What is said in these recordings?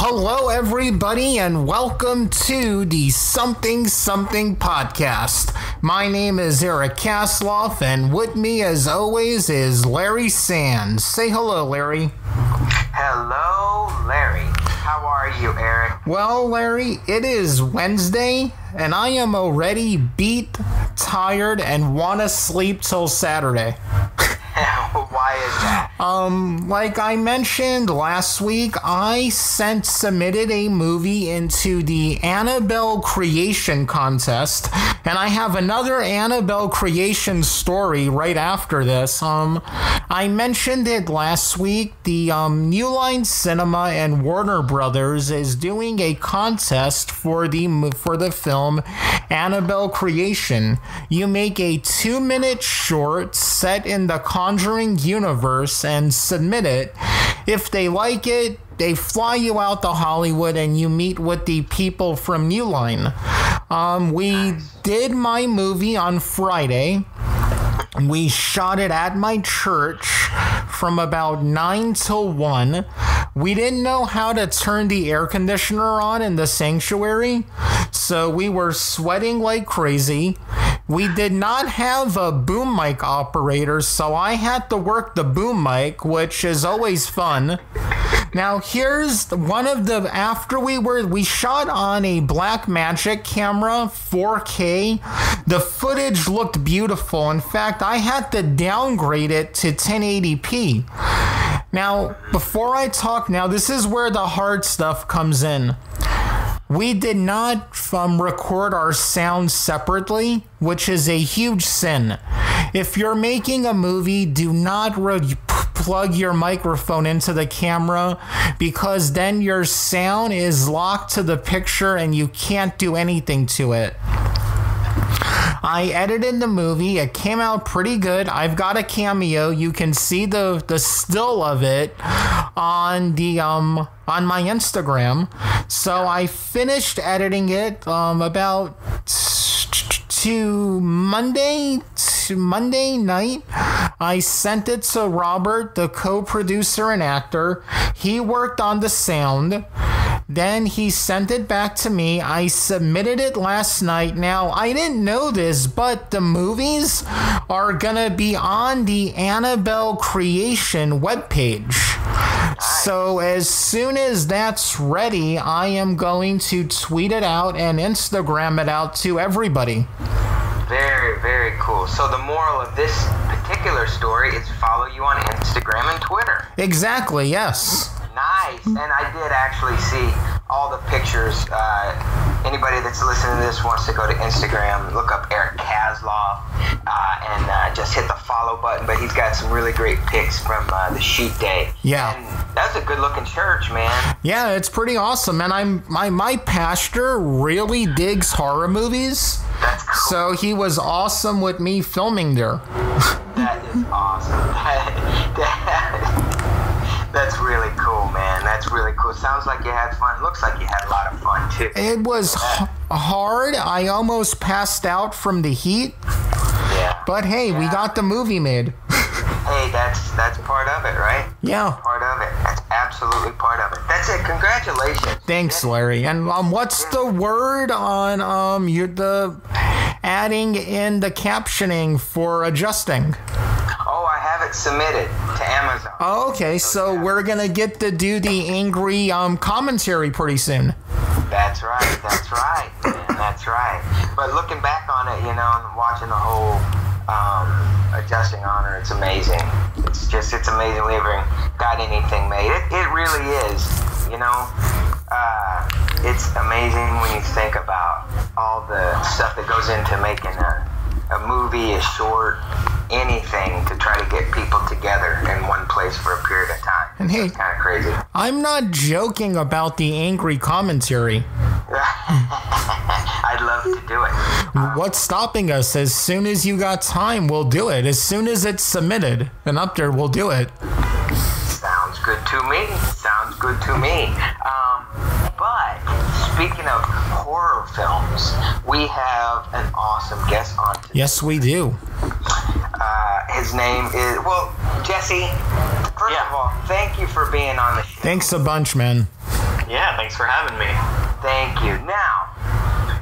Hello, everybody, and welcome to the Something Something podcast. My name is Eric Kasloff, and with me, as always, is Larry Sands. Say hello, Larry. Hello, Larry. How are you, Eric? Well, Larry, it is Wednesday, and I am already beat, tired, and want to sleep till Saturday. Why is that? Like I mentioned last week, I submitted a movie into the Annabelle Creation Contest, and I have another Annabelle Creation story right after this. I mentioned it last week. The New Line Cinema and Warner Brothers is doing a contest for the film Annabelle Creation. You make a 2-minute short set in the Conjuring universe and submit it. If they like it, they fly you out to Hollywood and you meet with the people from New Line. We did my movie on Friday. We shot it at my church from about 9 till 1. We didn't know how to turn the air conditioner on in the sanctuary, so we were sweating like crazy. We did not have a boom mic operator, so I had to work the boom mic, which is always fun. Now, here's one of the, after we shot on a Blackmagic camera, 4K. The footage looked beautiful. In fact, I had to downgrade it to 1080p. Now, before I talk now, this is where the hard stuff comes in. We did not record our sound separately, which is a huge sin. If you're making a movie, do not plug your microphone into the camera, because then your sound is locked to the picture and you can't do anything to it. I edited the movie. It came out pretty good. I've got a cameo. You can see the still of it on my Instagram. So I finished editing it about to Monday night. I sent it to Robert, the co-producer and actor. He worked on the sound. Then he sent it back to me. I submitted it last night. Now, I didn't know this, but the movies are gonna be on the Annabelle Creation webpage. So as soon as that's ready, I am going to tweet it out and Instagram it out to everybody. Very, very cool. So the moral of this particular story is follow you on Instagram and Twitter. Exactly, yes. Nice. And I did actually see all the pictures. Anybody that's listening to this wants to go to Instagram, look up Eric Kasloff, and just hit the follow button. But he's got some really great pics from the shoot day. Yeah. And that's a good looking church, man. Yeah, it's pretty awesome. And my pastor really digs horror movies. That's cool. So he was awesome with me filming there. That is awesome. That's really cool, man. That's really cool. Sounds like you had fun. Looks like you had a lot of fun, too. It was hard. I almost passed out from the heat. Yeah. But hey, we got the movie made. Hey, that's part of it, right? Yeah. Part of it. That's absolutely part of it. That's it. Congratulations. Thanks, Larry. And what's the word on the adding in the captioning for adjusting? Oh, I have it submitted to Amazon. Oh, okay, so we're gonna get to do the angry commentary pretty soon. That's right, man, that's right. But looking back on it, and watching the whole adjusting on her, it's amazing. It's amazing we ever got anything made. It really is, it's amazing when you think about all the stuff that goes into making a movie, a short, anything to try to get people together in one place for a period of time. And hey, it's kind of crazy. I'm not joking about the angry commentary. I'd love to do it. What's stopping us? As soon as you got time, we'll do it. As soon as it's submitted and up there, we'll do it. Sounds good to me. But speaking of horror films, we have an awesome guest on today. Yes, we do. His name is, Jesse, first of all, thank you for being on the show. Thanks a bunch, man. Yeah, thanks for having me. Thank you. Now,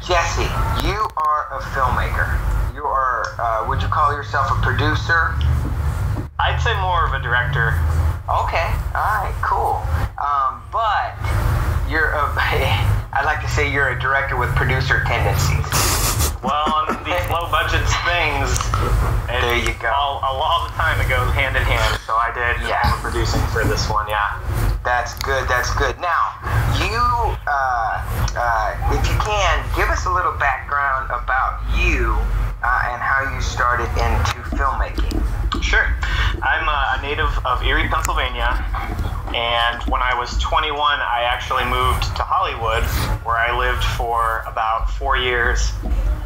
Jesse, you are a filmmaker. You are, would you call yourself a producer? I'd say more of a director. Okay, alright, cool. But you're I'd like to say you're a director with producer tendencies. Well, on these low-budget things, there you go. All the time it goes hand in hand, so I did all the producing for this one, yeah. That's good, that's good. Now, you, if you can, give us a little background about you and how you started into filmmaking. Sure. I'm a native of Erie, Pennsylvania, and when I was 21, I actually moved to Hollywood, where I lived for about 4 years,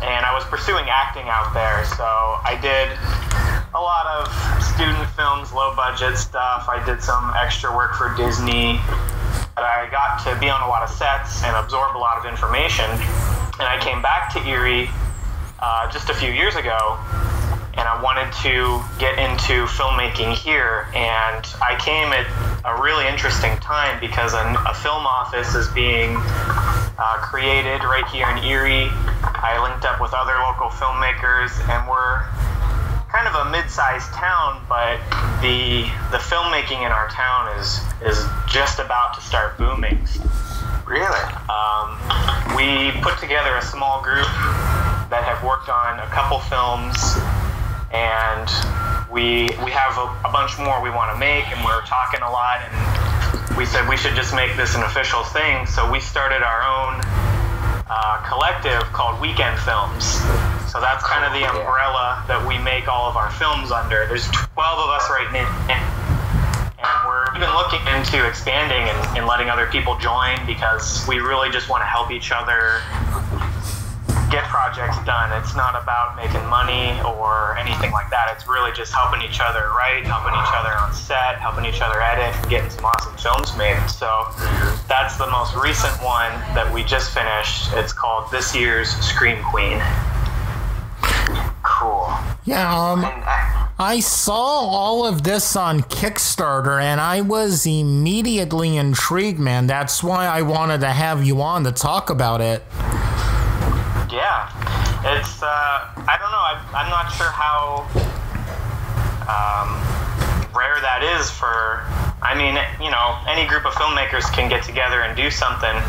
and I was pursuing acting out there, so I did a lot of student films, low-budget stuff. I did some extra work for Disney, but I got to be on a lot of sets and absorb a lot of information, and I came back to Erie just a few years ago, and I wanted to get into filmmaking here, and I came at a really interesting time because a film office is being created right here in Erie. I linked up with other local filmmakers, and we're kind of a mid-sized town, but the filmmaking in our town is just about to start booming. Really? We put together a small group that have worked on a couple films, and we have a bunch more we want to make, and we're talking a lot, and we said we should just make this an official thing, so we started our own collective called Weekend Films. So that's kind of the umbrella that we make all of our films under. There's 12 of us right now, and we're even looking into expanding and letting other people join, because we really just want to help each other get projects done. It's not about making money or anything like that. It's really just helping each other write, helping each other on set, helping each other edit, and getting some awesome films made. So that's the most recent one that we just finished. It's called This Year's Scream Queen. Cool. Yeah, I saw all of this on Kickstarter, and I was immediately intrigued, man. That's why I wanted to have you on to talk about it. Yeah, it's, I don't know, I'm not sure how rare that is for, I mean, you know, any group of filmmakers can get together and do something,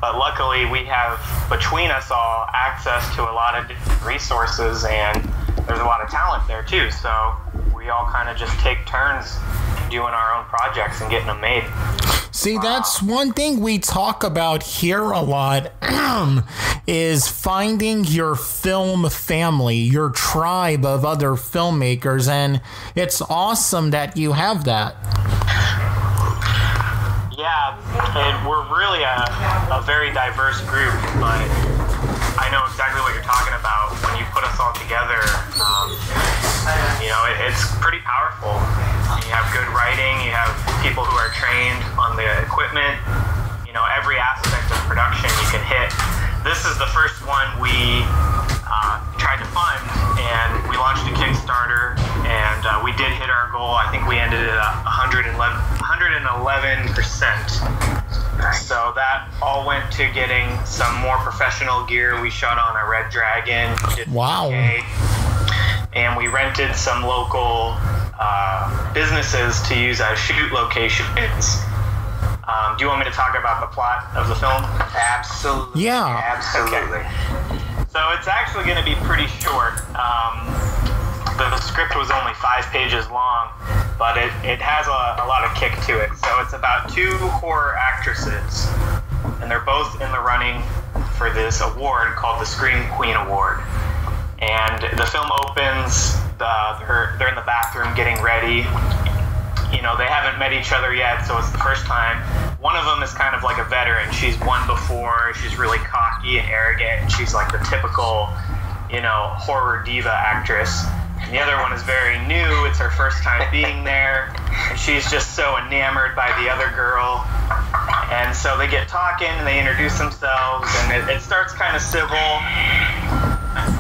but luckily we have, between us all, access to a lot of different resources, and there's a lot of talent there too, so we all kind of just take turns doing our own projects and getting them made. See, that's one thing we talk about here a lot, is finding your film family, your tribe of other filmmakers, and it's awesome that you have that. Yeah, and we're really a very diverse group, but I know exactly what you're talking about. When you put us all together, you know, it's pretty powerful. You have good writing, you have people who are trained on the equipment, you know, every aspect of production you can hit. This is the first one we tried to fund, and we launched a Kickstarter, and we did hit our goal. I think we ended at 111%. So that all went to getting some more professional gear. We shot on a Red Dragon. Wow. And we rented some local businesses to use as shoot locations. Do you want me to talk about the plot of the film? Absolutely. Yeah. Absolutely. Okay. So it's actually going to be pretty short. The script was only 5 pages long, but it has a lot of kick to it. So it's about 2 horror actresses, and they're both in the running for this award called the Scream Queen Award. And the film opens, they're in the bathroom getting ready. You know, they haven't met each other yet, so it's the first time. One of them is kind of like a veteran. She's won before. She's really cocky and arrogant, and she's like the typical, you know, horror diva actress. And the other one is very new. It's her first time being there, and she's just so enamored by the other girl. And so they get talking, and they introduce themselves, and it starts kind of civil.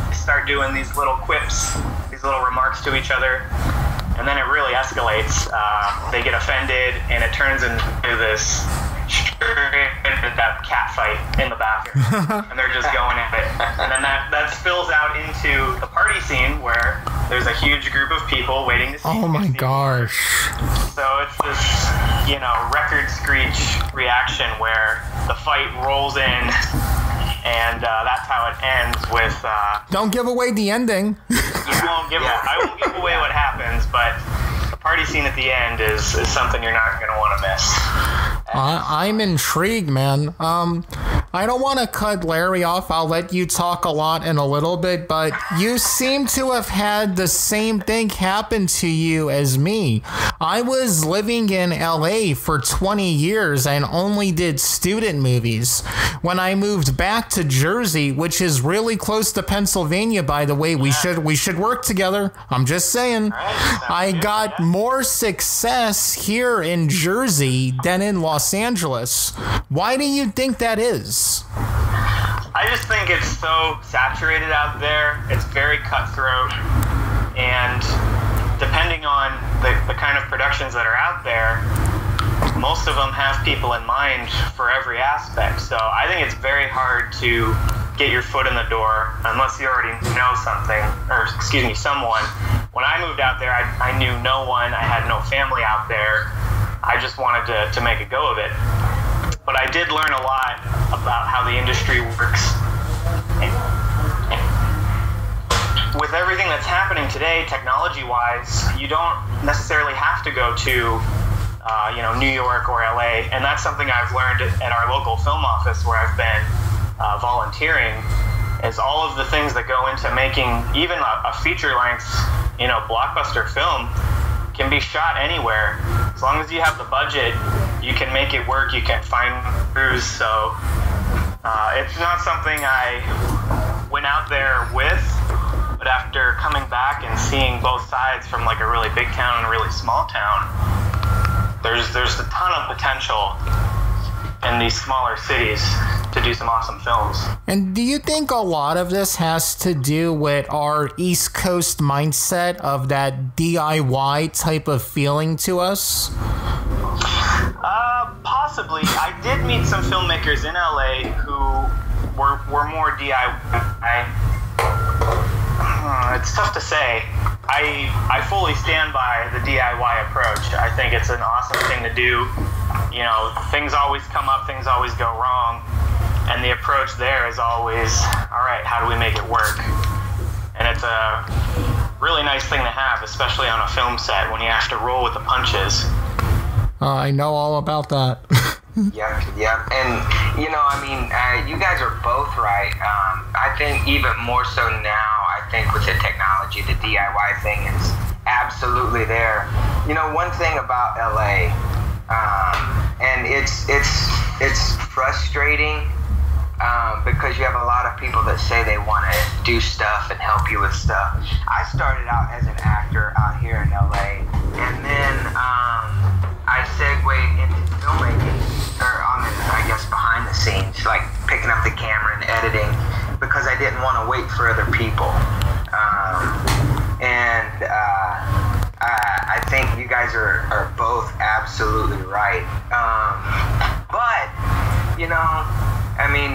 They start doing these little quips, these little remarks to each other. And then it really escalates. They get offended, and it turns into this that cat fight in the bathroom, and they're just going at it. And then that spills out into the party scene where there's a huge group of people waiting to see. Oh my gosh. So it's this, record screech reaction where the fight rolls in, and that's how it ends with... Don't give away the ending. I won't give away what happens, but the party scene at the end is something you're not going to want to miss. I'm intrigued, man. I don't want to cut Larry off. I'll let you talk a lot in a little bit, but you seem to have had the same thing happen to you as me. I was living in LA for 20 years and only did student movies. When I moved back to Jersey, which is really close to Pennsylvania, by the way, we should work together. I'm just saying. I got more success here in Jersey than in Los Angeles. Why do you think that is? I just think it's so saturated out there. It's very cutthroat, and depending on the kind of productions that are out there, most of them have people in mind for every aspect. So I think it's very hard to get your foot in the door unless you already know someone. When I moved out there, I knew no one. I had no family out there. I just wanted to make a go of it. But I did learn a lot about how the industry works. With everything that's happening today, technology-wise, you don't necessarily have to go to New York or LA, and that's something I've learned at our local film office where I've been volunteering, is all of the things that go into making even a feature-length, blockbuster film can be shot anywhere. As long as you have the budget, you can make it work, you can find crews. So it's not something I went out there with, but after coming back and seeing both sides from like a really big town and a really small town, there's a ton of potential in these smaller cities to do some awesome films. And do you think a lot of this has to do with our East Coast mindset of that DIY type of feeling to us? Possibly. I did meet some filmmakers in LA who were more DIY. It's tough to say. I fully stand by the DIY approach. I think it's an awesome thing to do. Things always come up, things always go wrong, and the approach there is always, all right, how do we make it work? And it's a really nice thing to have, especially on a film set when you have to roll with the punches. I know all about that. Yeah. And, you guys are both right. I think even more so now, I think with the technology, the DIY thing is absolutely there. One thing about LA, and it's frustrating because you have a lot of people that say they want to do stuff and help you with stuff. I started out as an actor out here in LA, and then I segued into filmmaking, or behind the scenes, like picking up the camera and editing, because I didn't want to wait for other people. I think you guys are both absolutely right. But,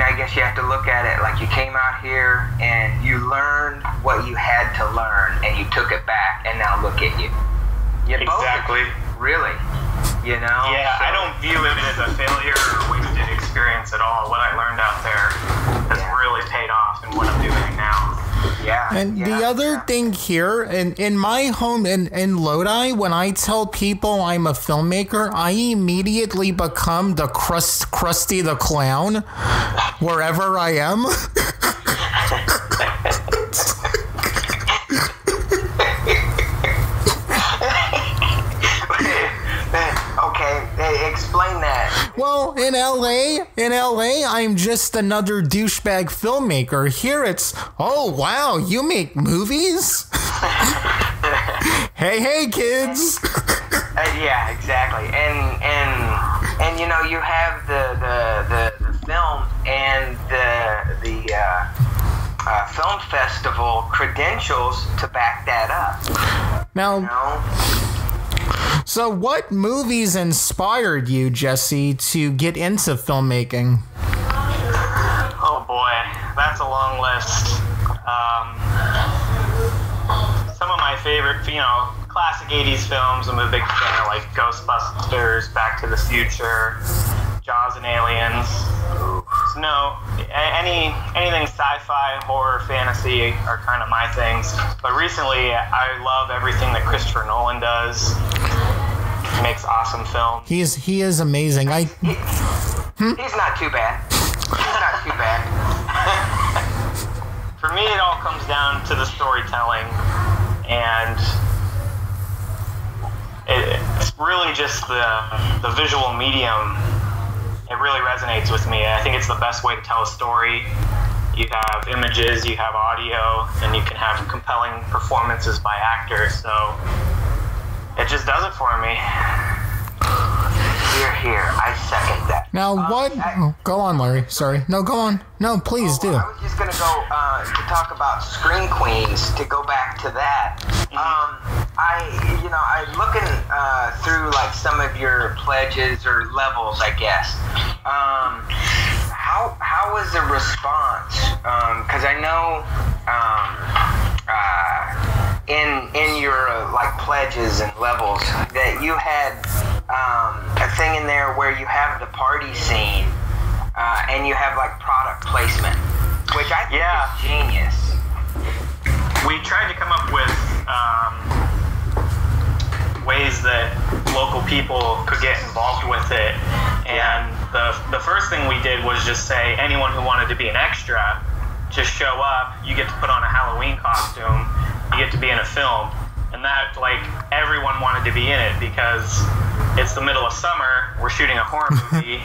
I guess you have to look at it like you came out here and you learned what you had to learn and you took it back, and now look at you. Exactly. Really. Yeah, so, I don't view it as a failure or wasted experience at all. What I learned out there has really paid off in what I'm doing now. And the other thing here, in my home in Lodi, when I tell people I'm a filmmaker, I immediately become the Krusty the Clown wherever I am. Explain that. Well, in LA, I'm just another douchebag filmmaker. Here it's, oh wow, you make movies? hey kids. Yeah, exactly. And you have the film and the film festival credentials to back that up. Now, So what movies inspired you, Jesse, to get into filmmaking? Oh boy, that's a long list. Some of my favorite, classic 80s films. I'm a big fan of like Ghostbusters, Back to the Future, Jaws and Aliens. So no, anything sci-fi, horror, fantasy are kind of my things. But recently, I love everything that Christopher Nolan does. He makes awesome films. He is amazing. He's not too bad. He's not too bad. For me, it all comes down to the storytelling, and it's really just the visual medium. It really resonates with me. I think it's the best way to tell a story. You have images, you have audio, and you can have compelling performances by actors. So it just does it for me. Here. I second that. Now, go on, Larry. Sorry. No, go on. No, please do. I was just going to go to talk about Screen Queens, to go back to that. I looking through like some of your pledges or levels, I guess. How was the response? Because I know in your like pledges and levels that you had a thing in there where you have the party scene and you have like product placement, which I think is genius. We tried to come up with ways that local people could get involved with it, and the first thing we did was just say anyone who wanted to be an extra, just show up. You get to put on a Halloween costume. You get to be in a film. And that, like, everyone wanted to be in it because it's the middle of summer. We're shooting a horror movie.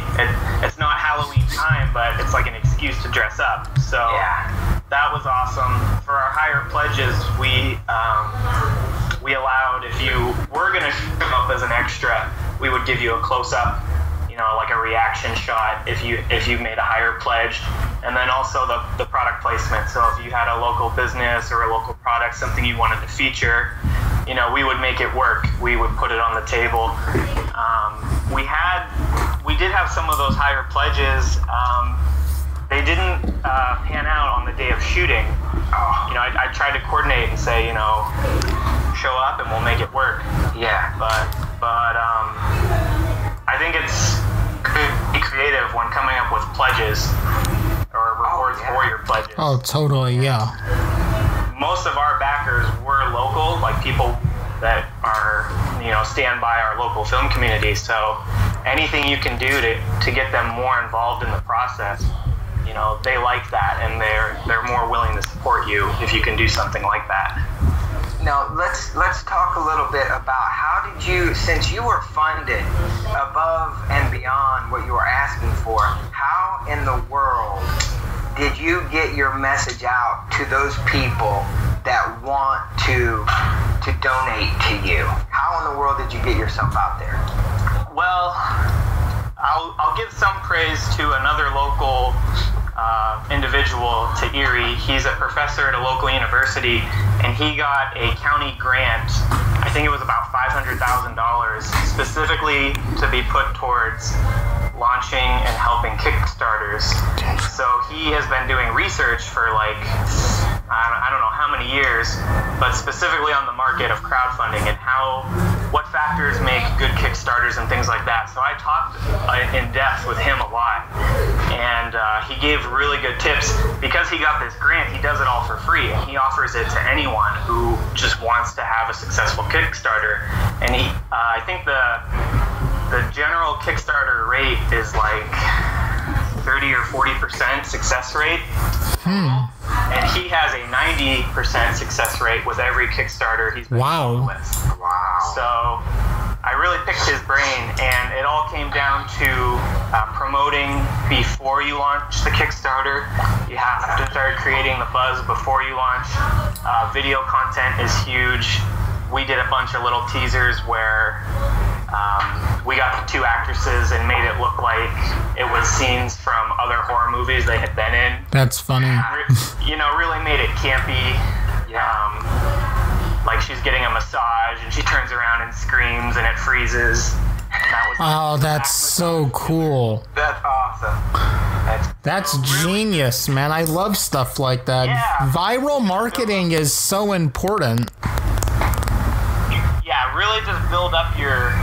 It's not Halloween time, but it's like an excuse to dress up. So that was awesome. For our higher pledges, we allowed, if you were going to show up as an extra, we would give you a close-up, like a reaction shot if you made a higher pledge. And then also the product placement. So if you had a local business or a local product, something you wanted to feature, we would make it work. We would put it on the table. We did have some of those higher pledges. They didn't pan out on the day of shooting. I tried to coordinate and say, show up and we'll make it work. Yeah. But I think it's be creative when coming up with pledges or rewards for your pledges. Oh, totally, yeah. Most of our backers were local, like people that are, stand by our local film community. So anything you can do to get them more involved in the process, they like that, and they're more willing to support you if you can do something like that. Now, let's talk a little bit about how did you, since you were funded above and beyond what you were asking for, how in the world did you get your message out to those people that want to donate to you? How in the world did you get yourself out there? Well, I'll give some praise to another local individual to Erie. He's a professor at a local university, and he got a county grant. I think it was about $500,000 specifically to be put towards launching and helping Kickstarters. So he has been doing research for I don't know how many years, but specifically on the market of crowdfunding and what factors make good Kickstarters and things like that. So I talked in depth with him a lot, and he gave really good tips. Because he got this grant, he does it all for free, and he offers it to anyone who just wants to have a successful Kickstarter. And I think the general Kickstarter rate is like 30 or 40% success rate. And he has a 90% success rate with every Kickstarter he's been involved with. Wow. So I really picked his brain, and it all came down to promoting before you launch the Kickstarter. You have to start creating the buzz before you launch. Video content is huge. We did a bunch of little teasers where we got the two actresses and made it look like it was scenes from other horror movies they had been in. That's funny. Really made it campy. like she's getting a massage and she turns around and screams and it freezes. And that was that's so cool. That's awesome. That's genius, man. I love stuff like that. Yeah. Viral marketing is so important. Yeah, really just build up your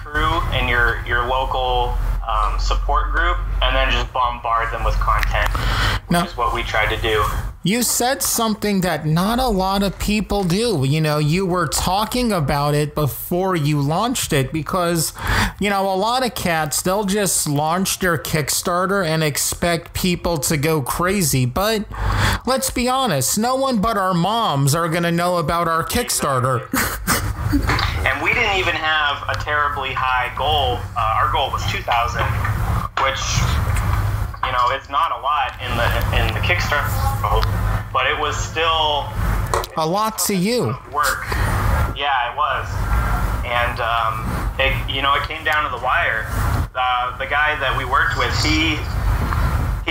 crew and your local support group, and then just bombard them with content, which is what we tried to do. You said something that not a lot of people do. You know, you were talking about it before you launched it because, you know, a lot of cats, they'll just launch their Kickstarter and expect people to go crazy. But let's be honest, no one but our moms are going to know about our Kickstarter. And we didn't even have a terribly high goal. Our goal was 2,000, which, you know, it's not a lot in the Kickstarter, but it was still a lot to you. Work. Yeah, it was. And it came down to the wire. The guy that we worked with, he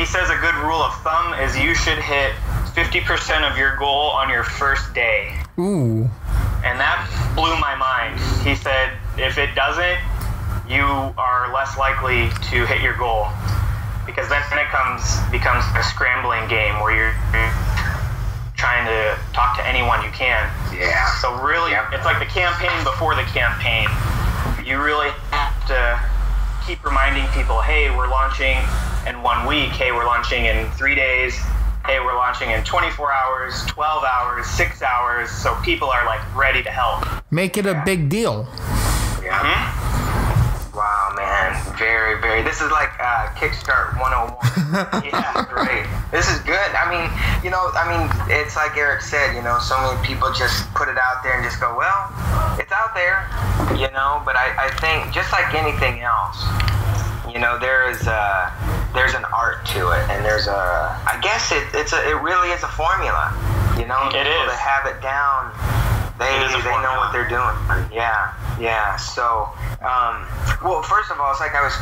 says a good rule of thumb is you should hit 50% of your goal on your first day. Ooh. And that blew my mind. He said, if it doesn't, you are less likely to hit your goal. Because then it becomes a scrambling game where you're trying to talk to anyone you can. Yeah. So really, it's like the campaign before the campaign. You really have to keep reminding people, hey, we're launching in 1 week. Hey, we're launching in 3 days. Hey, we're launching in 24 hours, 12 hours, 6 hours, so people are like ready to help. Make it a big deal. Yeah. Mm-hmm. Wow, man. Very, very. This is like Kickstart 101. Yeah, great. This is good. I mean, it's like Eric said, so many people just put it out there and just go, well, it's out there, but I think just like anything else, there's an art to it, and I guess it really is a formula, It is. To have it down, they know what they're doing. Yeah. So, well, first of all, it's like I was,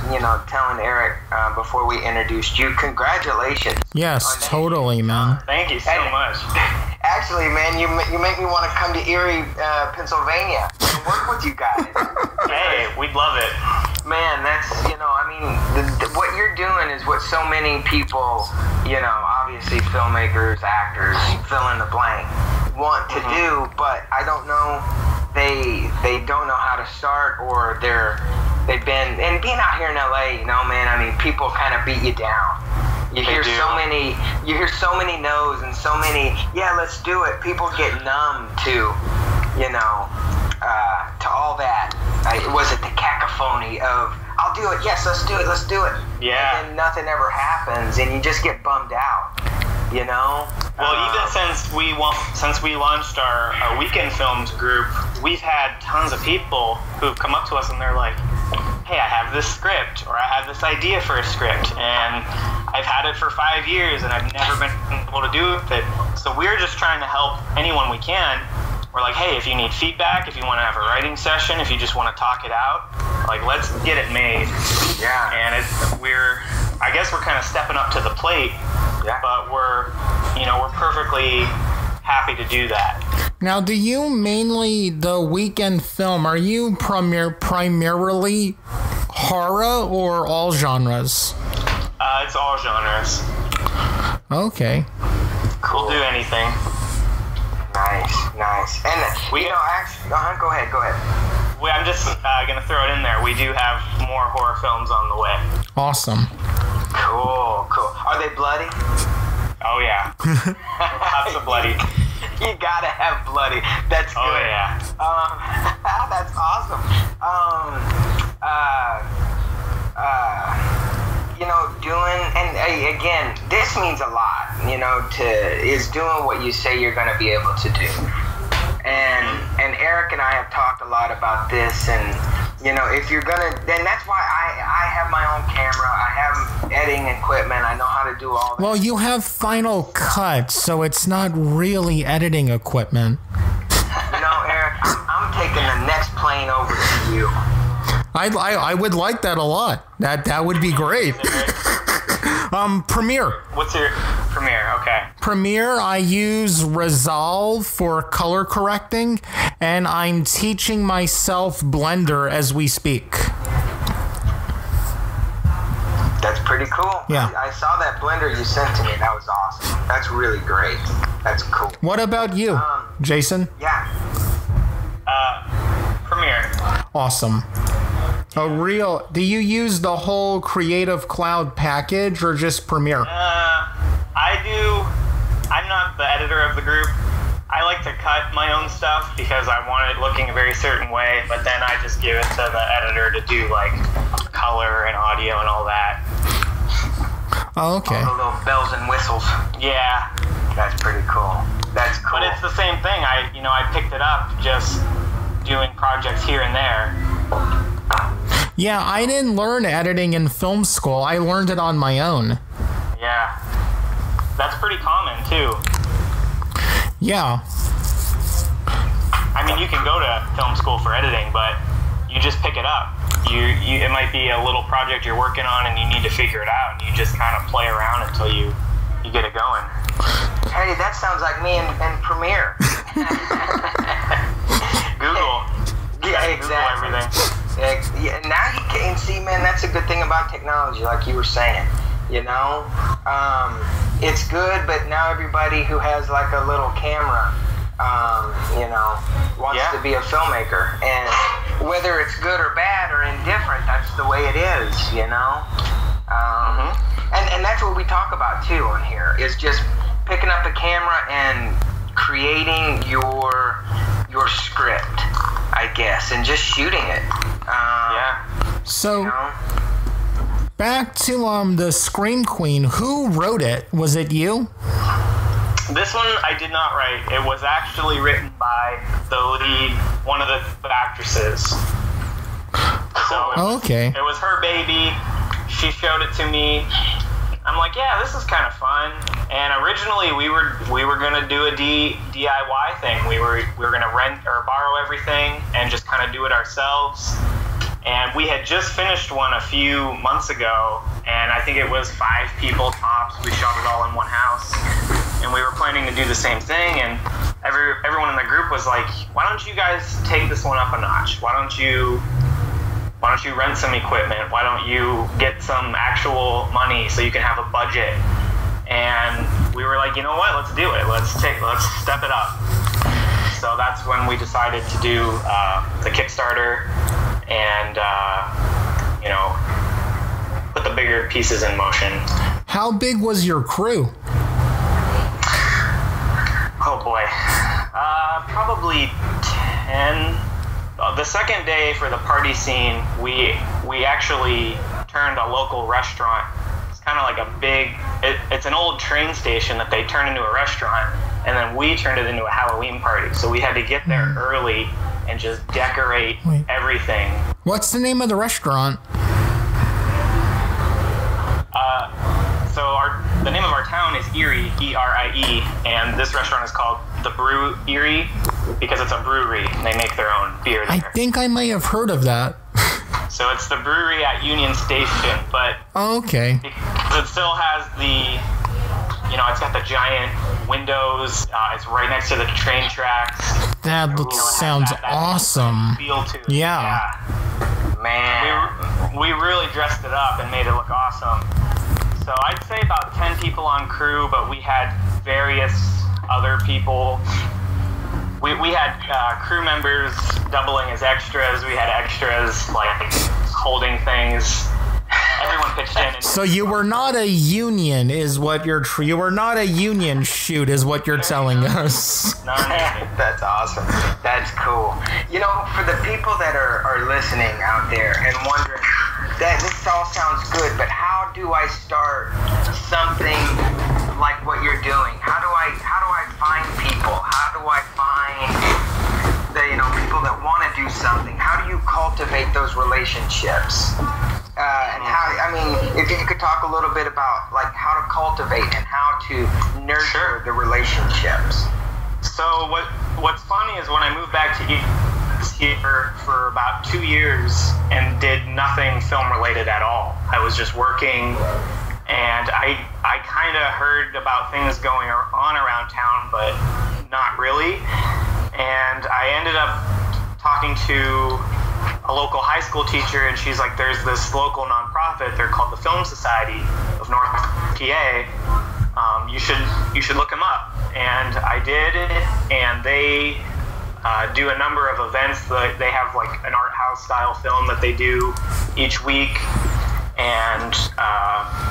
telling Eric before we introduced you, congratulations. Yes, totally, man. Thank you so much. Actually, man, you make me want to come to Erie, Pennsylvania, and work with you guys. Hey, we'd love it. Man, that's, what you're doing is what so many people, obviously filmmakers, actors, fill in the blank, want to do, but I don't know, they don't know how to start, or they've been, and being out here in LA, man, people kind of beat you down. You hear so many no's and so many, yeah, let's do it. People get numb to all that. Was it the cacophony of, I'll do it, yes, let's do it. Yeah. And then nothing ever happens, and you just get bummed out, Well, even since we launched our weekend films group, we've had tons of people who've come up to us and they're like, hey, I have this script, or I have this idea for a script, and I've had it for 5 years and I've never been able to do it. So we're just trying to help anyone we can. We're like, hey, if you need feedback, if you want to have a writing session, if you just want to talk it out, like, let's get it made. Yeah. And I guess we're kind of stepping up to the plate, but we're perfectly happy to do that. Now, do you mainly, the weekend film, are you primarily horror or all genres? It's all genres. Okay. Cool. We'll do anything. Nice. And actually, go ahead. I'm just gonna throw it in there. We do have more horror films on the way. Awesome. Cool. Are they bloody? Oh yeah. Lots of bloody. You gotta have bloody. That's good. Oh yeah. That's awesome. Doing, and again, this means a lot, is doing what you say you're going to be able to do. And Eric and I have talked a lot about this, and, if you're going to, then that's why I have my own camera, I have editing equipment, I know how to do all that. Well, you have Final Cut, so it's not really editing equipment. Eric, I'm taking the next plane over to you. I would like that a lot. That would be great. Premiere. What's your Premiere, okay. Premiere, I use Resolve for color correcting, and I'm teaching myself Blender as we speak. That's pretty cool. Yeah. I saw that Blender you sent to me. That was awesome. That's really great. That's cool. What about you, Jason? Yeah. Premiere. Awesome. Do you use the whole Creative Cloud package or just Premiere? I do. I'm not the editor of the group. I like to cut my own stuff because I want it looking a very certain way, but then I just give it to the editor to do like color and audio and all that. Oh, okay. All the little bells and whistles. Yeah. That's pretty cool. That's cool. But it's the same thing. I picked it up just doing projects here and there. Yeah, I didn't learn editing in film school. I learned it on my own. Yeah. That's pretty common, too. Yeah. I mean, you can go to film school for editing, but you just pick it up. It might be a little project you're working on and you need to figure it out, and you just kind of play around until you get it going. Hey, that sounds like me and Premiere. Google. Yeah, exactly. Google everything. Yeah, now you can see, man, that's a good thing about technology, like you were saying. You know, it's good, but now everybody who has like a little camera, wants to be a filmmaker. And whether it's good or bad or indifferent, that's the way it is, you know? And that's what we talk about too on here, is just picking up a camera and creating your script, I guess, and just shooting it. So, you know? Back to the Scream Queen. Who wrote it? Was it you? This one I did not write. It was actually written by the lead, one of the actresses. So Okay. It was her baby. She showed it to me. I'm like, yeah, this is kind of fun. And originally we were gonna do a DIY thing. We were gonna rent or borrow everything and just kind of do it ourselves. And we had just finished one a few months ago, and I think it was 5 people tops. We shot it all in one house, and we were planning to do the same thing. And everyone in the group was like, "Why don't you guys take this one up a notch? Why don't you rent some equipment? Why don't you get some actual money so you can have a budget?" And we were like, you know what? Let's do it. Let's step it up. So that's when we decided to do the Kickstarter and put the bigger pieces in motion. How big was your crew? Oh boy, probably 10. The second day for the party scene, we actually turned a local restaurant. It's kind of like a big. It's an old train station that they turned into a restaurant, and then we turned it into a Halloween party. So we had to get there early and just decorate everything. What's the name of the restaurant? The name of our town is Erie, E-R-I-E, and this restaurant is called The Brew Erie because it's a brewery and they make their own beer there. I think I may have heard of that. So it's the brewery at Union Station, but okay. It still has it's got the giant windows. It's right next to the train tracks. That sounds awesome. Feel to it. Yeah. Man. We really dressed it up and made it look awesome. So I'd say about 10 people on crew, but we had various other people. We had crew members doubling as extras. We had extras like holding things. Everyone pitched in. So you were not a union, is what you were not a union shoot, is what you're telling us. That's awesome. That's cool. You know, for the people that are listening out there and wondering, that this all sounds good, but how do I start something like what you're doing? How do I find people? How do I find the people that want to do something? How do you cultivate those relationships? And if you could talk a little bit about like how to cultivate and how to nurture the relationships. So what's funny is when I moved back to here for about 2 years and did nothing film related at all. I was just working, and I I kind of heard about things going on around town, but not really. And I ended up talking to a local high school teacher, and she's like, there's this local nonprofit, they're called the Film Society of North PA. You should look them up. And I did, and they do a number of events. They have like an art house style film that they do each week, and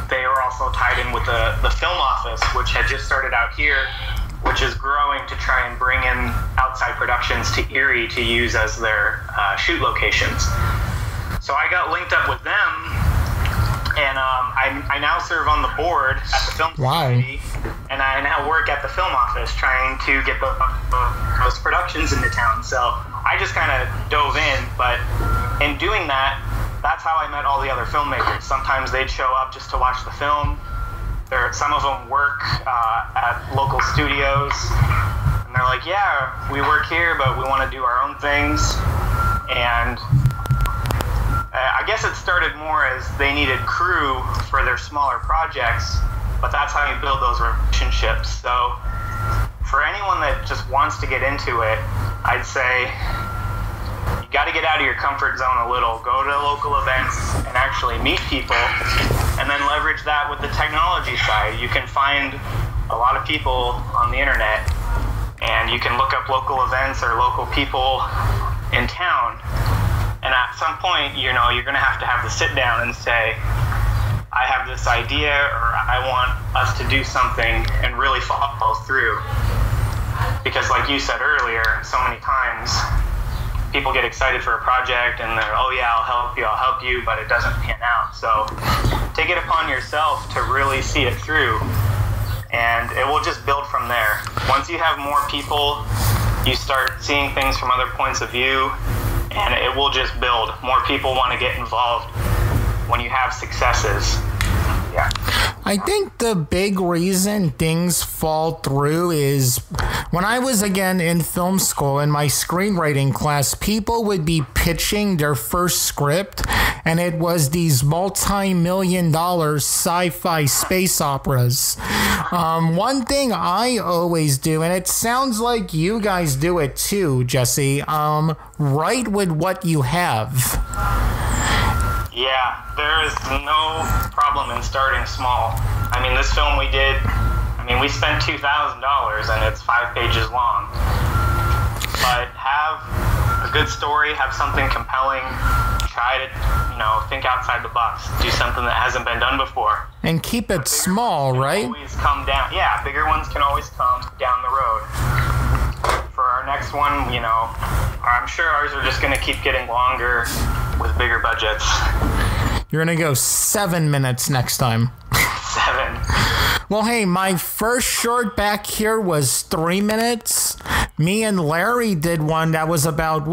they are also tied in with the film office, which had just started out here, which is growing to try and bring in outside productions to Erie to use as their shoot locations. So I got linked up with them, and I now serve on the board at the Film Society, and I now work at the film office trying to get those productions into town. So I just kind of dove in, but in doing that, that's how I met all the other filmmakers. Sometimes they'd show up just to watch the film. Some of them work at local studios, and they're like, yeah, we work here, but we want to do our own things. And I guess it started more as they needed crew for their smaller projects, but that's how you build those relationships. So for anyone that just wants to get into it, I'd say you got to get out of your comfort zone a little. Go to local events and actually meet people, and then leverage that with the technology side. You can find a lot of people on the internet, and you can look up local events or local people in town. And at some point, you're going to have the sit down and say, I have this idea, or I want us to do something, and really follow through. Because like you said earlier, so many times people get excited for a project and they're, oh yeah, I'll help you, but it doesn't pan out. So take it upon yourself to really see it through, and it will just build from there. Once you have more people, you start seeing things from other points of view, and it will just build. More people want to get involved when you have successes. Yeah. I think the big reason things fall through is when I was again in film school in my screenwriting class, people would be pitching their first script, and it was these multi-million-dollar sci-fi space operas. One thing I always do, and it sounds like you guys do it too, Jesse, write with what you have. Yeah, there is no problem in starting small. I mean, this film we did, we spent $2,000 and it's 5 pages long. But have a good story, have something compelling, try to, think outside the box, do something that hasn't been done before. And keep it small, right? Always come down. Yeah, bigger ones can always come down the road. For our next one, I'm sure ours are just going to keep getting longer with bigger budgets. You're going to go 7 minutes next time. 7. Well, hey, my first short back here was 3 minutes. Me and Larry did one that was about,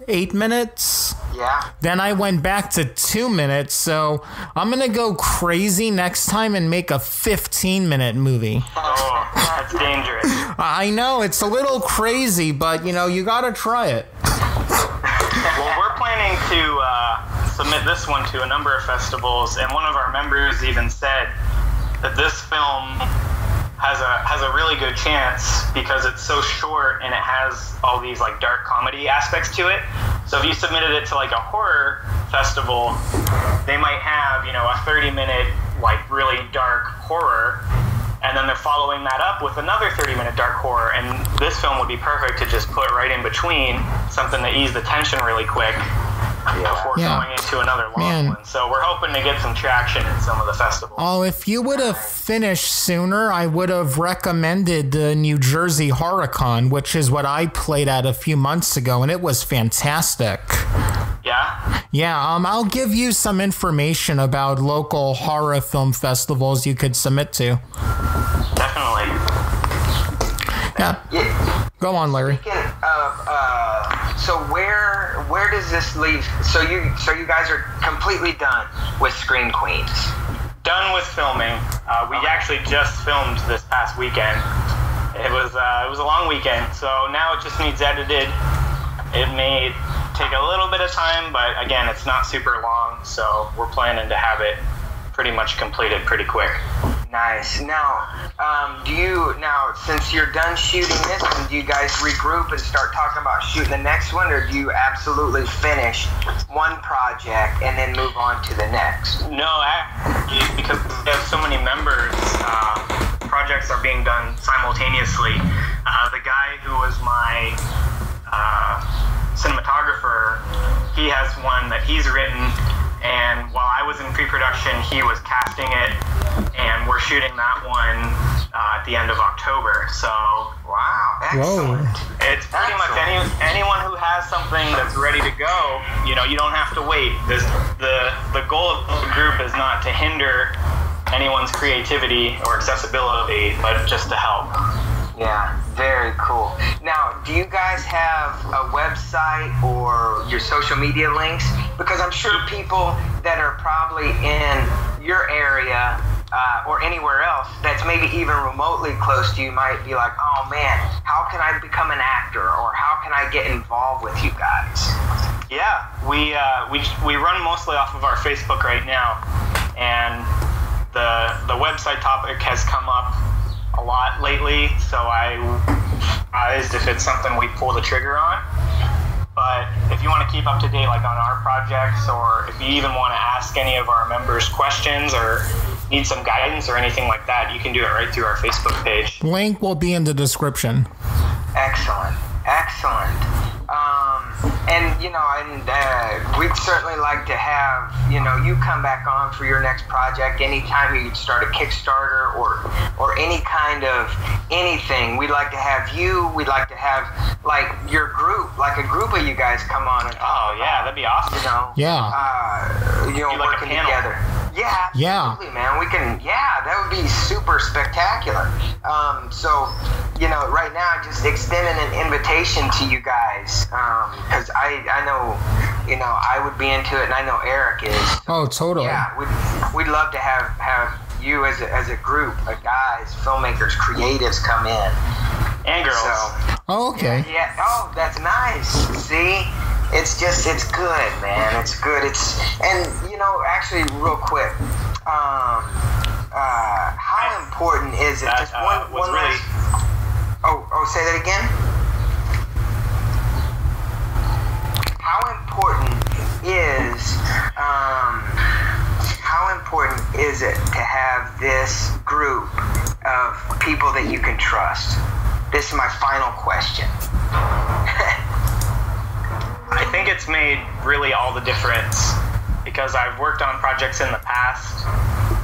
8 minutes? Yeah. Then I went back to 2 minutes, so I'm going to go crazy next time and make a 15-minute movie. Oh, that's dangerous. I know, it's a little crazy, but, you got to try it. Well, we're planning to submit this one to a number of festivals, and one of our members even said that this film has a really good chance because it's so short and it has all these like dark comedy aspects to it. So if you submitted it to like a horror festival, they might have, a 30-minute like really dark horror, and then they're following that up with another 30-minute dark horror, and this film would be perfect to just put right in between, something to ease the tension really quick before going into another long one. So we're hoping to get some traction in some of the festivals. Oh, if you would have finished sooner, I would have recommended the New Jersey HorrorCon, which is what I played at a few months ago, and it was fantastic. Yeah? Yeah, I'll give you some information about local horror film festivals you could submit to. Definitely. Yeah. Go on, Larry. Speaking of, so where does this leave? So you guys are completely done with Screen Queens. Done with filming. We actually just filmed this past weekend. It was a long weekend, so now it just needs edited. It may take a little bit of time, but again, it's not super long, so we're planning to have it pretty much completed pretty quick. Now Nice. Now, since you're done shooting this one, do you guys regroup and start talking about shooting the next one, or do you absolutely finish one project and then move on to the next? No, actually, because we have so many members, projects are being done simultaneously. The guy who was my cinematographer, he has one that he's written, and while I was in pre-production, he was casting it, and we're shooting that one at the end of October. So, wow, excellent. Whoa. It's pretty much anyone who has something that's ready to go. You don't have to wait. The goal of the group is not to hinder anyone's creativity or accessibility, but just to help. Yeah, very cool. Now, do you guys have a website or your social media links? Because I'm sure people that are probably in your area or anywhere else that's maybe even remotely close to you might be like, oh man, how can I become an actor, or how can I get involved with you guys? Yeah, we run mostly off of our Facebook right now, and the website topic has come up a lot lately, so I advised if it's something we pull the trigger on. But if you want to keep up to date, like on our projects, or if you even want to ask any of our members questions or need some guidance or anything like that, you can do it right through our Facebook page. Link will be in the description. Excellent. We'd certainly like to have, you come back on for your next project anytime you start a Kickstarter or any kind of anything. We'd like to have you. We'd like to have, like, your group, like a group of you guys come on and talk yeah, that'd be awesome. Working together. Yeah, absolutely, man. We can, that would be super spectacular. Right now, just extending an invitation to you guys, because I know, I would be into it, and I know Eric is. Oh, totally. Yeah, we'd love to have you as a group of guys, filmmakers, creatives come in. And girls. Oh, okay. Yeah. Oh, that's nice. See? It's good, man. It's good. Actually, real quick, how important is it? Just one last. Say that again. How important is it to have this group of people that you can trust? This is my final question. I think it's made really all the difference, because I've worked on projects in the past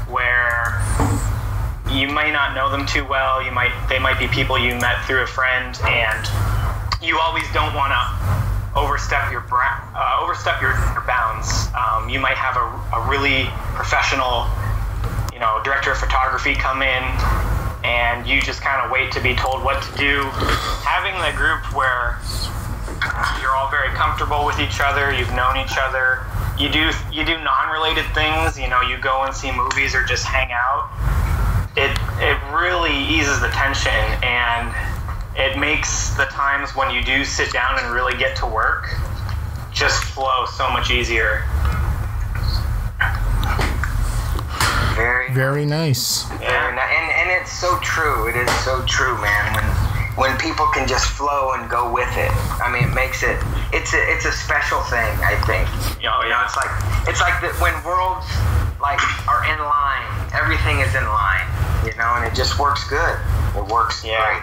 where you may not know them too well. They might be people you met through a friend, and you always don't want to overstep your bounds. You might have a really professional, director of photography come in, and you just kind of wait to be told what to do. Having the group where you're all very comfortable with each other, you've known each other, you do non-related things, you go and see movies or just hang out. It really eases the tension, and it makes the times when you do sit down and really get to work just flow so much easier. Very nice. Yeah. And it's so true. It is so true, man. When people can just flow and go with it, I mean, it makes it. It's a special thing, I think. It's like when worlds are in line, everything is in line, and it just works good. It works great.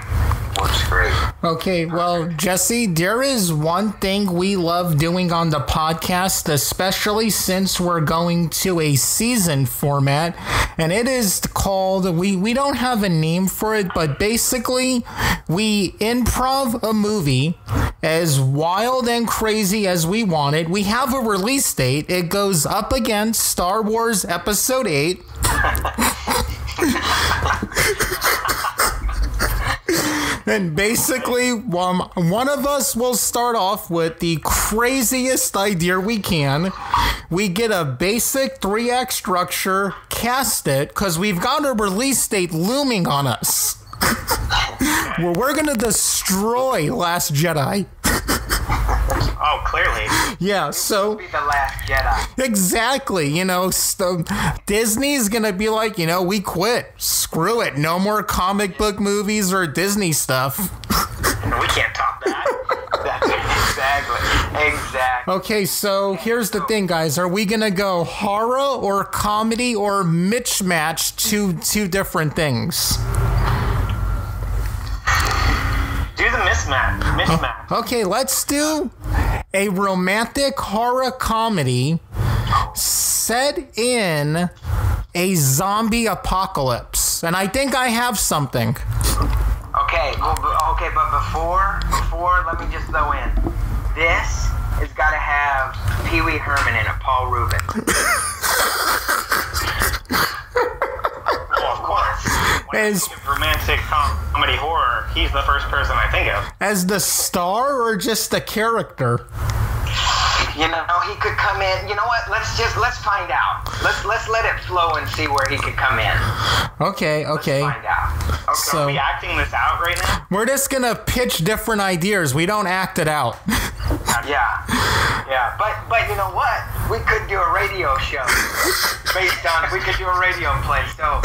Works great. Okay, well, Jesse, there is one thing we love doing on the podcast, especially since we're going to a season format, and it is called, we don't have a name for it, but basically we improv a movie as wild and crazy as we want it. We have a release date. It goes up against Star Wars Episode 8. And basically, one of us will start off with the craziest idea we can. We get a basic 3-act structure, cast it, because we've got a release date looming on us. We're going to destroy Last Jedi. Oh, clearly. Yeah, so Be the last Jedi. exactly, you know, so Disney's gonna be like, you know, we quit. Screw it. No more comic book movies or Disney stuff. We can't top that. Exactly. Okay, so here's the thing, guys. Are we gonna go horror or comedy or mismatch two different things? Do the mismatch. Okay, let's do a romantic horror comedy set in a zombie apocalypse. And I think I have something. Okay, but before, let me just throw in. This has got to have Pee Wee Herman in it, Paul Rubin. Well, of course. When I think of romantic comedy horror, he's the first person I think of. As the star or just the character? You know, he could come in. You know what? Let's find out. Let's let it flow and see where he could come in. Okay. Let's find out. Okay. So Are we acting this out right now? we're just gonna pitch different ideas. We don't act it out. Yeah. But you know what? We could do a radio show based on. We could do a radio play. So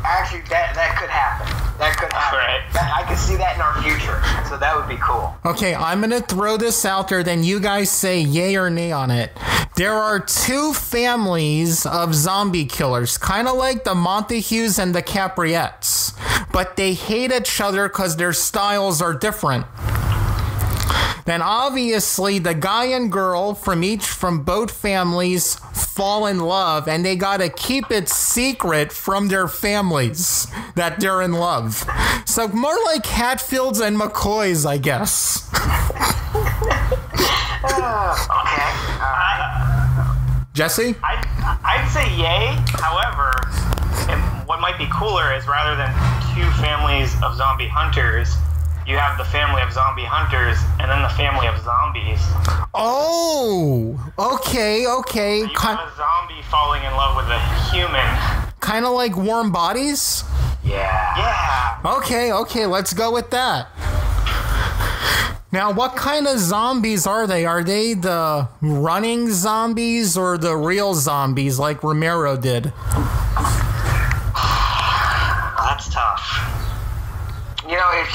actually, that could happen. That could happen. Right. I could see that in our future. So that would be cool. Okay, I'm gonna throw this out there, then you guys say yay or nay on it. There are two families of zombie killers, kind of like the Montagues and the Capriettes, but they hate each other because their styles are different. Then obviously the guy and girl from both families fall in love, and they gotta keep it secret from their families that they're in love. So more like Hatfields and McCoys, I guess. Okay. Jesse? I'd say yay. However, what might be cooler is rather than two families of zombie hunters, you have the family of zombie hunters and then the family of zombies. Oh, okay. You have a zombie falling in love with a human. Kind of like Warm Bodies? Yeah. Okay, let's go with that. Now, what kind of zombies are they? Are they the running zombies or the real zombies like Romero did? That's tough. You know, if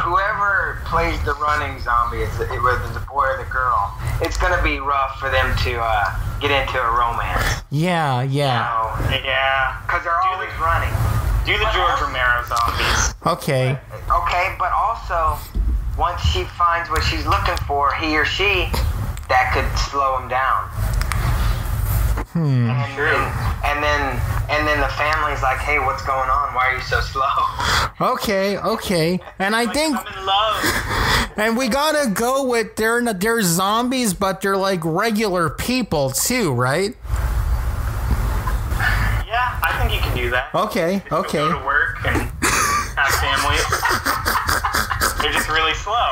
whoever plays the running zombie, whether it's the boy or the girl, it's gonna be rough for them to get into a romance. Yeah. Yeah. Because they're always running. Do the George Romero zombies. Okay. Okay, but also, once she finds what she's looking for, he or she, that could slow him down. And then the family's like, hey, what's going on? Why are you so slow? Okay. And I think, I'm in love. and we gotta go with they're zombies, but they're like regular people too, right? Yeah, I think you can do that. Okay. Go to work and have families. They're just really slow.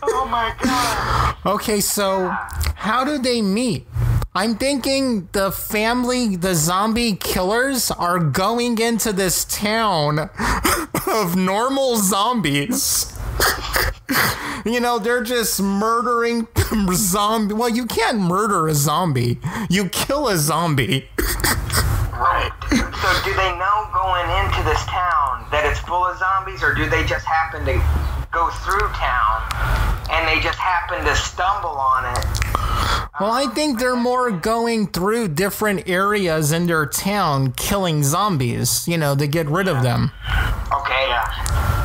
Oh my god. Okay, so how do they meet? I'm thinking the zombie killers are going into this town of normal zombies. You know, they're just murdering zombie. Well, you can't murder a zombie. You kill a zombie. Right. So do they know going into this town that it's full of zombies, or do they just happen to go through town and they just happen to stumble on it? Well, I think they're more going through different areas in their town killing zombies, you know, to get rid of them. Okay. Yeah.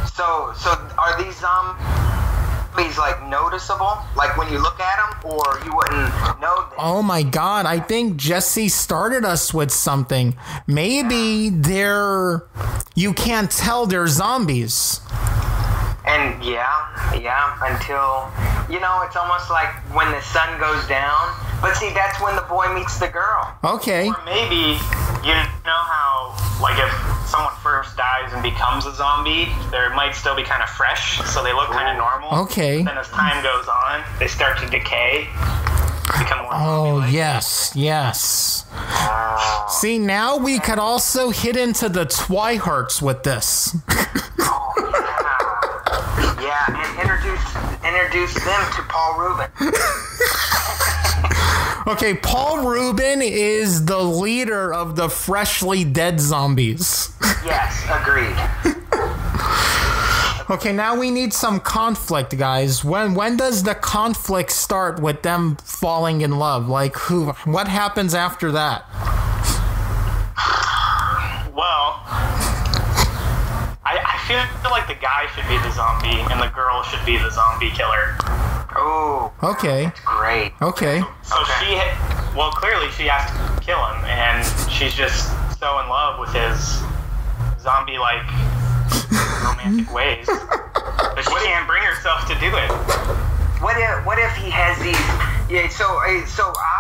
So are these zombies like noticeable? Like when you look at them, or you wouldn't know them? Oh my god, I think Jesse started us with something. Maybe you can't tell they're zombies. And until, you know, it's almost like when the sun goes down. But see, that's when the boy meets the girl. Okay. Or maybe, you know how, like, if someone first dies and becomes a zombie, they might still be kind of fresh, so they look kind of normal. Okay. Then as time goes on, they start to decay, become more zombie-like. Yes. See, now we could also hit into the Twiharts with this. Yeah, and introduce introduce them to Paul Rubin. Okay, Paul Rubin is the leader of the freshly dead zombies. Yes, agreed. Okay, now we need some conflict, guys. When does the conflict start with them falling in love? Like, what happens after that? Well, I feel like the guy should be the zombie and the girl should be the zombie killer. Oh. Okay. That's great. Okay. So clearly she has to kill him, and she's just so in love with his zombie-like romantic ways that she can't bring herself to do it. What if he has these? Yeah. So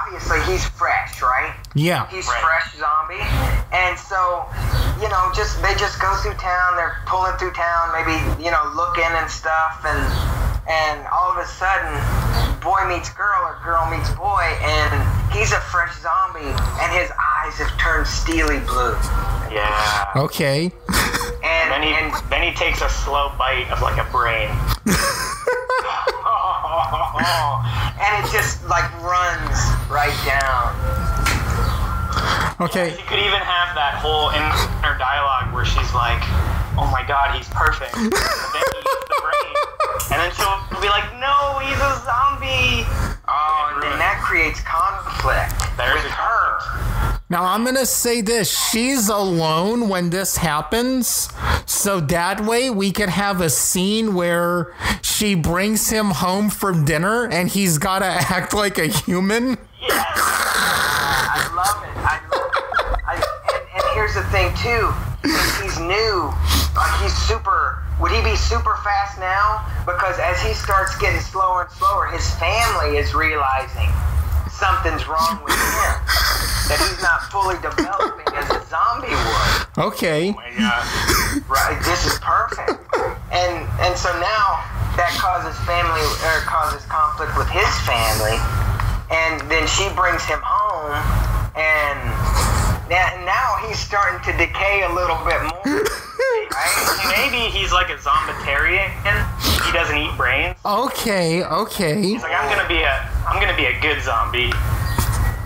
obviously he's fresh, right? Yeah. He's Right. fresh zombie, and so they just go through town. They're pulling through town, maybe looking and stuff, and all of a sudden, boy meets girl or girl meets boy, and he's a fresh zombie, and his eyes have turned steely blue. Yeah. Okay. And then he takes a slow bite of like a brain. And it just like runs right down. Okay. She could even have that whole inner dialogue where she's like, "Oh my God, he's perfect." And then he eats the brain, and then she'll be like, "No, he's a zombie." Oh, and then that creates conflict with her. Now, I'm going to say this. She's alone when this happens. So that way we could have a scene where she brings him home for dinner and he's got to act like a human. Yes. I love it. And here's the thing, too. Since he's new, like would he be super fast now? Because as he starts getting slower and slower, his family is realizing something's wrong with him. That he's not fully developing as a zombie would. Okay. Oh my God. Right, this is perfect. And so now that causes conflict with his family, and then she brings him home, and now he's starting to decay a little bit more. Right? Maybe he's like a zombitarian. He doesn't eat brains. Okay. He's like, I'm gonna be a good zombie.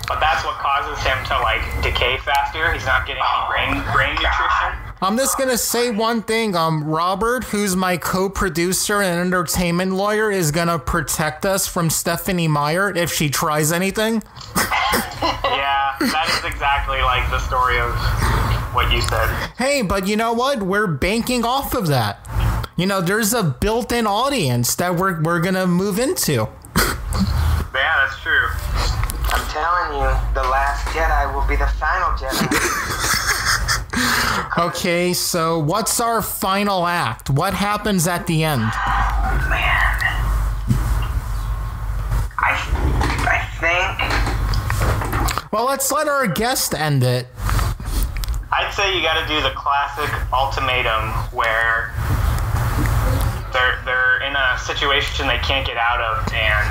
But that's what causes him to like decay faster. He's not getting any brain nutrition. I'm just going to say one thing. Robert, who's my co-producer and entertainment lawyer, is going to protect us from Stephanie Meyer if she tries anything. Yeah, that is exactly like the story of what you said. Hey, but you know what? We're banking off of that. There's a built-in audience that we're going to move into. Yeah, that's true. I'm telling you, the last Jedi will be the final Jedi. Okay, so what's our final act? What happens at the end? Man. I think... Well, let's let our guest end it. I'd say you got to do the classic ultimatum where they're in a situation they can't get out of, and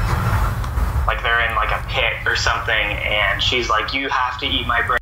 like they're in like a pit or something, and she's like, "You have to eat my brain."